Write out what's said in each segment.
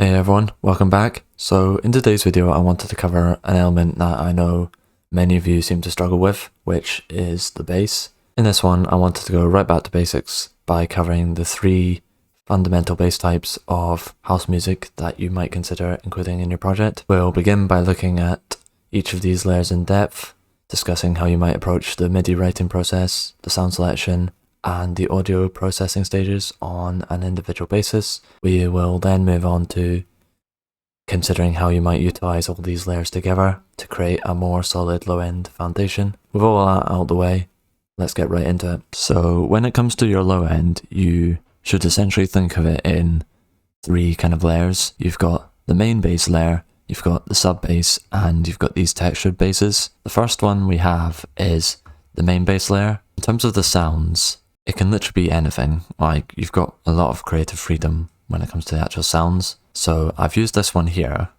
Hey everyone, welcome back. So in today's video I wanted to cover an element that I know many of you seem to struggle with, which is the bass. In this one I wanted to go right back to basics by covering the three fundamental bass types of house music that you might consider including in your project. We'll begin by looking at each of these layers in depth, discussing how you might approach the MIDI writing process, the sound selection, and the audio processing stages on an individual basis. We will then move on to considering how you might utilize all these layers together to create a more solid low-end foundation. With all that out of the way, let's get right into it. So when it comes to your low end, you should essentially think of it in three kind of layers. You've got the main bass layer, you've got the sub bass, and you've got these textured basses. The first one we have is the main bass layer. In terms of the sounds, it can literally be anything. Like, you've got a lot of creative freedom when it comes to the actual sounds. So I've used this one here.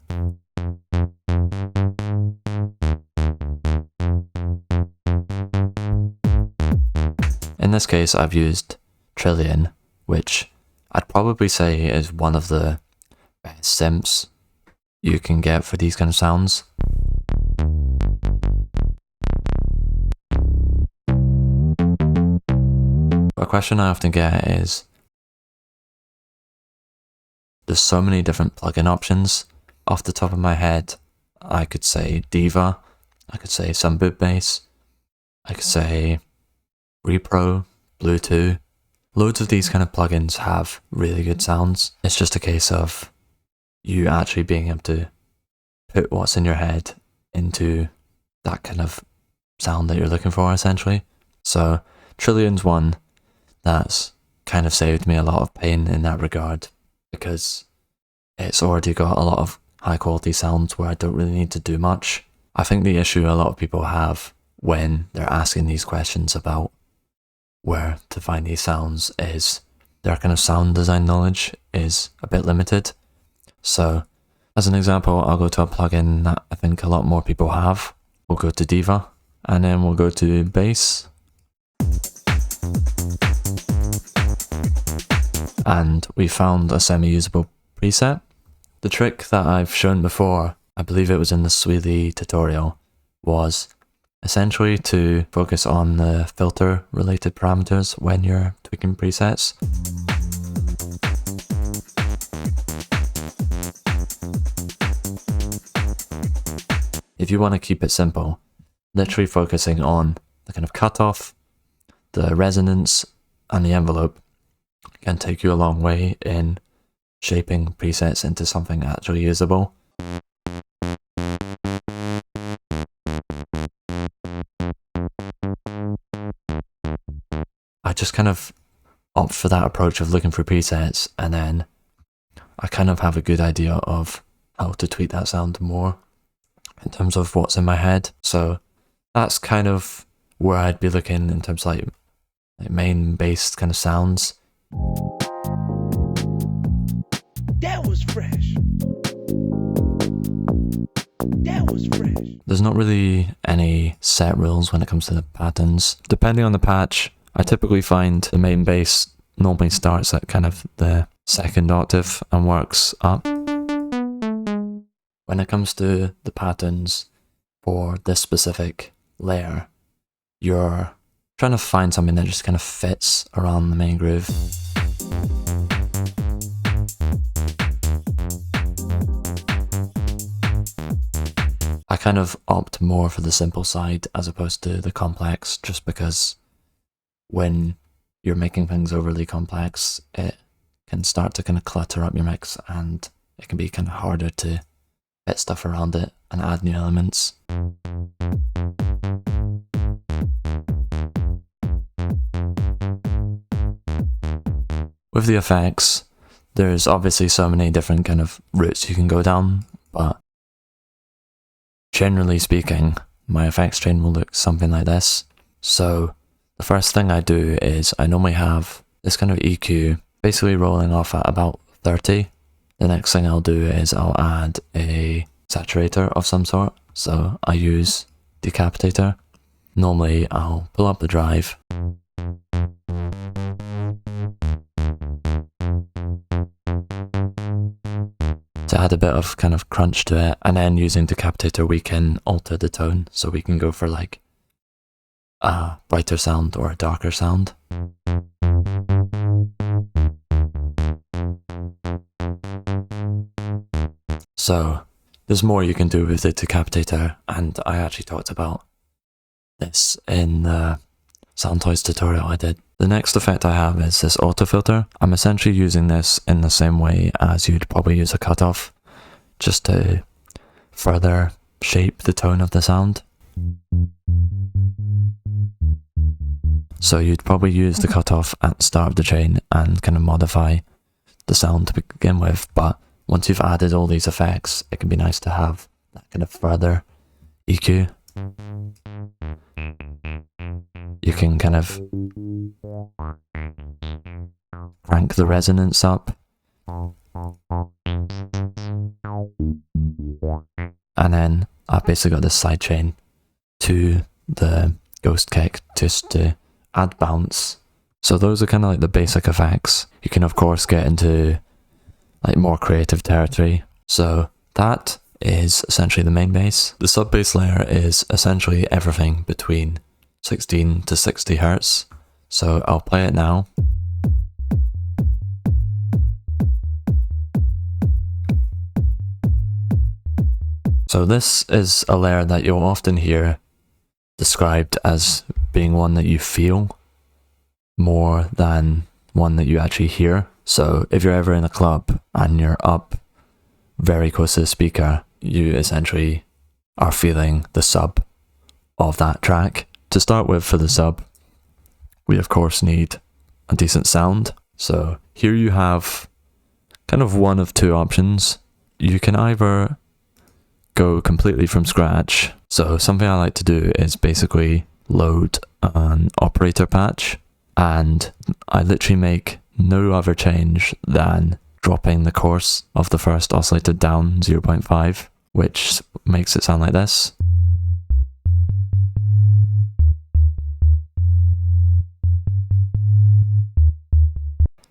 In this case, I've used Trillion, which I'd probably say is one of the best synths you can get for these kind of sounds. A question I often get is, there's so many different plugin options. Off the top of my head, I could say Diva, I could say some boot bass, I could say Repro, Bluetooth. Loads of these kind of plugins have really good sounds. It's just a case of you actually being able to put what's in your head into that kind of sound that you're looking for, essentially. So Trillion's one that's kind of saved me a lot of pain in that regard, because it's already got a lot of high quality sounds where I don't really need to do much. I think the issue a lot of people have when they're asking these questions about where to find these sounds is their kind of sound design knowledge is a bit limited. So as an example, I'll go to a plugin that I think a lot more people have. We'll go to Diva, and then we'll go to bass. And we found a semi-usable preset. The trick that I've shown before, I believe it was in the Sweely tutorial, was essentially to focus on the filter related parameters when you're tweaking presets. If you want to keep it simple, literally focusing on the kind of cutoff, the resonance, and the envelope can take you a long way in shaping presets into something actually usable. I just kind of opt for that approach of looking for presets, and then I kind of have a good idea of how to tweak that sound more in terms of what's in my head. So that's kind of where I'd be looking in terms of like main bass kind of sounds. That was fresh. That was fresh. There's not really any set rules when it comes to the patterns. Depending on the patch, I typically find the main bass normally starts at kind of the second octave and works up. When it comes to the patterns for this specific layer, you're trying to find something that just kind of fits around the main groove. I kind of opt more for the simple side as opposed to the complex, just because when you're making things overly complex, it can start to kind of clutter up your mix, and it can be kind of harder to fit stuff around it and add new elements. With the effects, there's obviously so many different kind of routes you can go down, but generally speaking, my effects chain will look something like this. So the first thing I do is I normally have this kind of EQ basically rolling off at about 30. The next thing I'll do is I'll add a saturator of some sort. So I use Decapitator. Normally I'll pull up the drive. to add a bit of kind of crunch to it, and then using Decapitator we can alter the tone, so we can go for like a brighter sound or a darker sound. So there's more you can do with the Decapitator, and I actually talked about this in the Sound Toys tutorial I did. The next effect I have is this auto filter. I'm essentially using this in the same way as you'd probably use a cutoff, just to further shape the tone of the sound. So you'd probably use the cutoff at the start of the chain and kind of modify the sound to begin with, but once you've added all these effects, it can be nice to have that kind of further EQ. You can kind of crank the resonance up, and then I've basically got this sidechain to the ghost kick just to add bounce. So those are kind of like the basic effects. You can of course get into like more creative territory. So that is essentially the main bass. The sub bass layer is essentially everything between 16 to 60 Hertz. So I'll play it now. So this is a layer that you'll often hear described as being one that you feel more than one that you actually hear. So if you're ever in a club and you're up very close to the speaker, you essentially are feeling the sub of that track. To start with, for the sub, we of course need a decent sound. So here you have kind of one of two options. You can either go completely from scratch. So something I like to do is basically load an operator patch, and I literally make no other change than dropping the course of the first oscillator down 0.5, which makes it sound like this.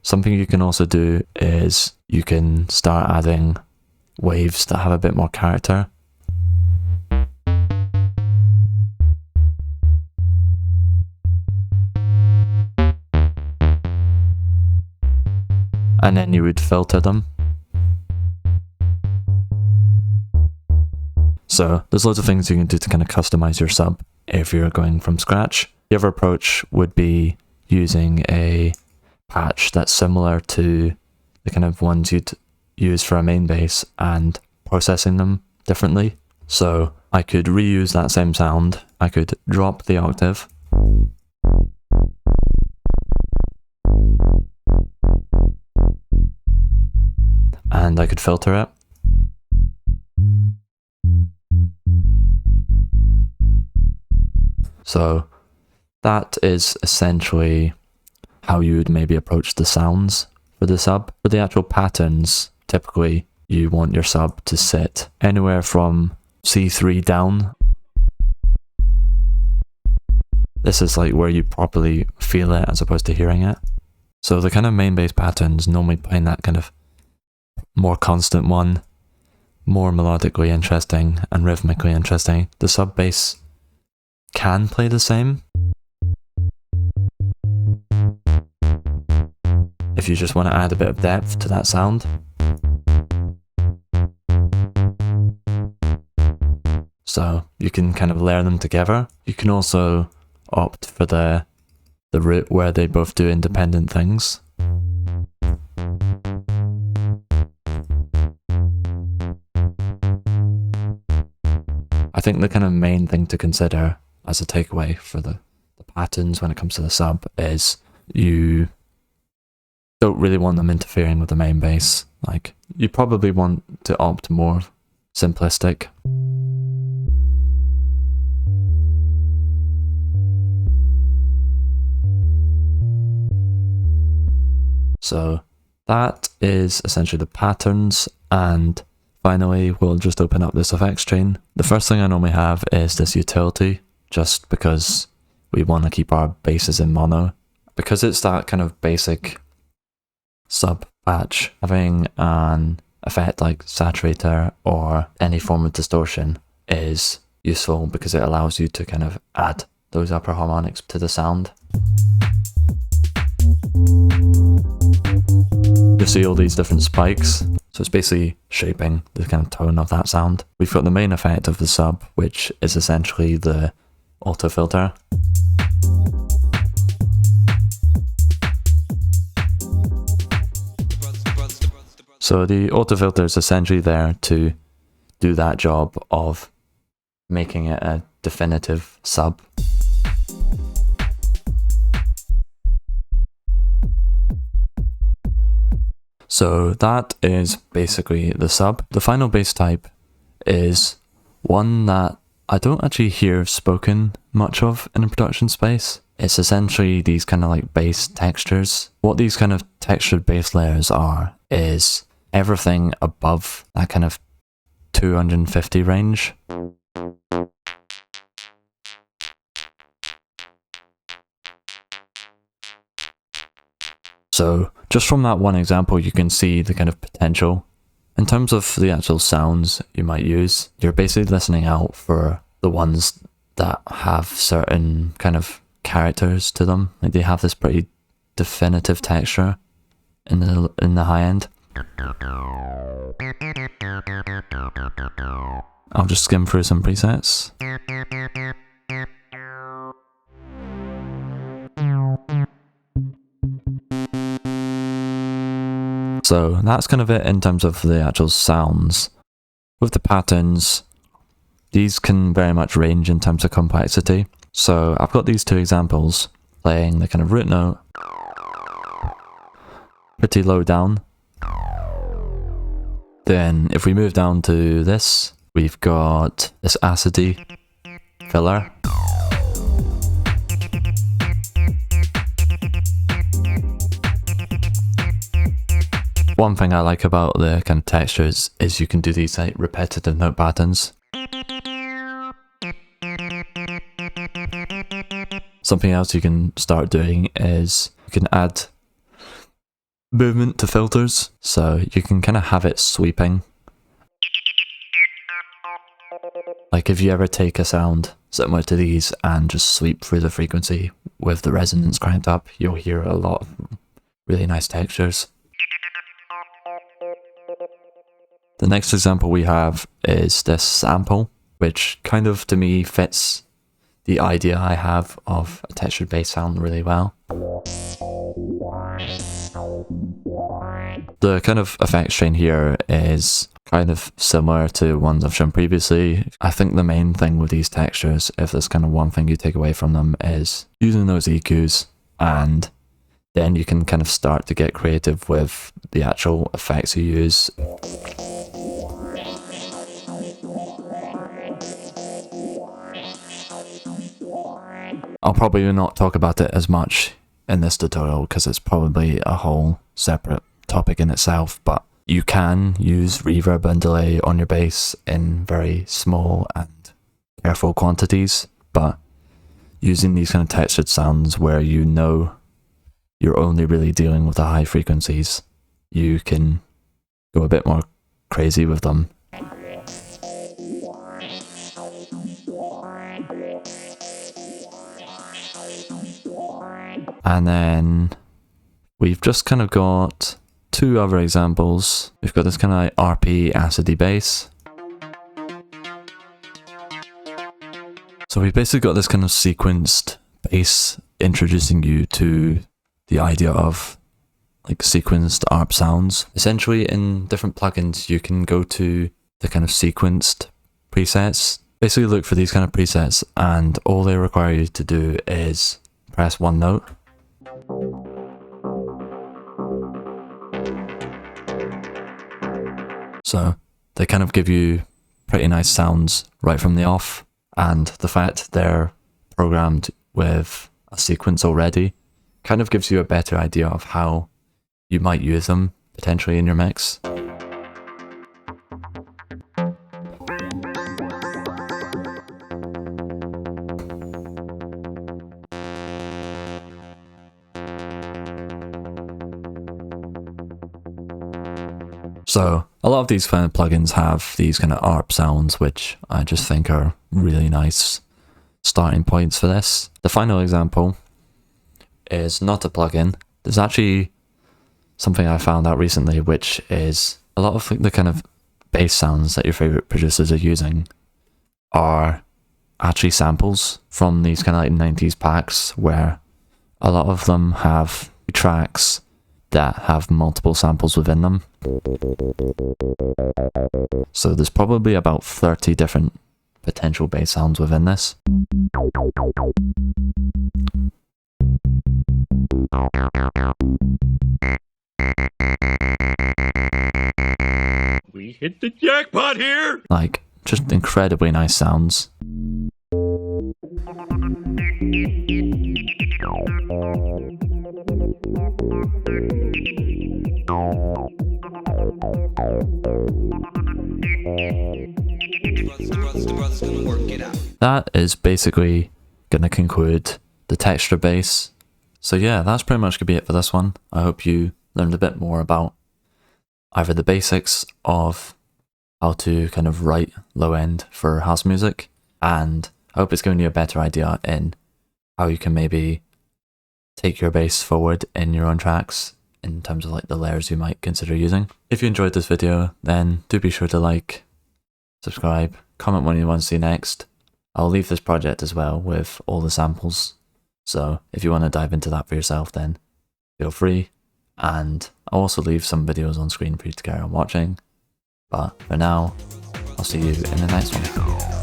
Something you can also do is you can start adding waves that have a bit more character. And then you would filter them. So there's loads of things you can do to kind of customize your sub if you're going from scratch. The other approach would be using a patch that's similar to the kind of ones you'd use for a main bass and processing them differently. So I could reuse that same sound. I could drop the octave, and I could filter it. So that is essentially how you would maybe approach the sounds for the sub. For the actual patterns, typically you want your sub to sit anywhere from C3 down. This is like where you properly feel it as opposed to hearing it. So the kind of main bass patterns normally playing that kind of more constant one, more melodically interesting and rhythmically interesting. The sub bass can play the same if you just want to add a bit of depth to that sound. So you can kind of layer them together. You can also opt for the route where they both do independent things. I think the kind of main thing to consider as a takeaway for the patterns when it comes to the sub is you don't really want them interfering with the main bass. Like, you probably want to opt more simplistic. So that is essentially the patterns, and finally we'll just open up this effects chain. The first thing I normally have is this utility, just because we want to keep our basses in mono. Because it's that kind of basic sub patch, having an effect like saturator or any form of distortion is useful because it allows you to kind of add those upper harmonics to the sound. You'll see all these different spikes, so it's basically shaping the kind of tone of that sound. We've got the main effect of the sub, which is essentially the auto filter. So the auto filter is essentially there to do that job of making it a definitive sub. So that is basically the sub. The final bass type is one that I don't actually hear spoken much of in a production space. It's essentially these kind of like bass textures. What these kind of textured bass layers are is everything above that kind of 250 range. So just from that one example, you can see the kind of potential. In terms of the actual sounds you might use, you're basically listening out for the ones that have certain kind of characters to them. Like they have this pretty definitive texture in the high end. I'll just skim through some presets. So that's kind of it in terms of the actual sounds. With the patterns, these can very much range in terms of complexity. So I've got these two examples playing the kind of root note pretty low down. Then if we move down to this, we've got this acidy filler. One thing I like about the kind of textures is you can do these like repetitive note patterns. Something else you can start doing is you can add movement to filters, so you can kind of have it sweeping. Like if you ever take a sound similar to these and just sweep through the frequency with the resonance cranked up, you'll hear a lot of really nice textures. The next example we have is this sample, which kind of to me fits the idea I have of a textured bass sound really well. The kind of effects chain here is kind of similar to ones I've shown previously. I think the main thing with these textures, if there's kind of one thing you take away from them, is using those EQs, and then you can kind of start to get creative with the actual effects you use. I'll probably not talk about it as much in this tutorial because it's probably a whole separate topic in itself, but you can use reverb and delay on your bass in very small and careful quantities, but using these kind of textured sounds where you know you're only really dealing with the high frequencies, you can go a bit more crazy with them. And then we've just kind of got two other examples. We've got this kind of like RP acidy bass. So we've basically got this kind of sequenced bass introducing you to the idea of like sequenced ARP sounds. Essentially in different plugins you can go to the kind of sequenced presets. Basically look for these kind of presets and all they require you to do is press one note. So they kind of give you pretty nice sounds right from the off, and the fact they're programmed with a sequence already kind of gives you a better idea of how you might use them potentially in your mix. So a lot of these kind of plugins have these kind of ARP sounds, which I just think are really nice starting points for this. The final example is not a plugin. There's actually something I found out recently, which is a lot of the kind of bass sounds that your favorite producers are using are actually samples from these kind of like 90s packs, where a lot of them have tracks that have multiple samples within them. So there's probably about 30 different potential bass sounds within this. We hit the jackpot here! Like, just incredibly nice sounds. That is basically going to conclude the texture bass. So yeah, that's pretty much going to be it for this one. I hope you learned a bit more about either the basics of how to kind of write low end for house music, and I hope it's given you a better idea in how you can maybe take your bass forward in your own tracks in terms of like the layers you might consider using. If you enjoyed this video, then do be sure to like, subscribe, comment what you want to see next. I'll leave this project as well with all the samples, so if you want to dive into that for yourself, then feel free. And I'll also leave some videos on screen for you to carry on watching. But for now, I'll see you in the next one.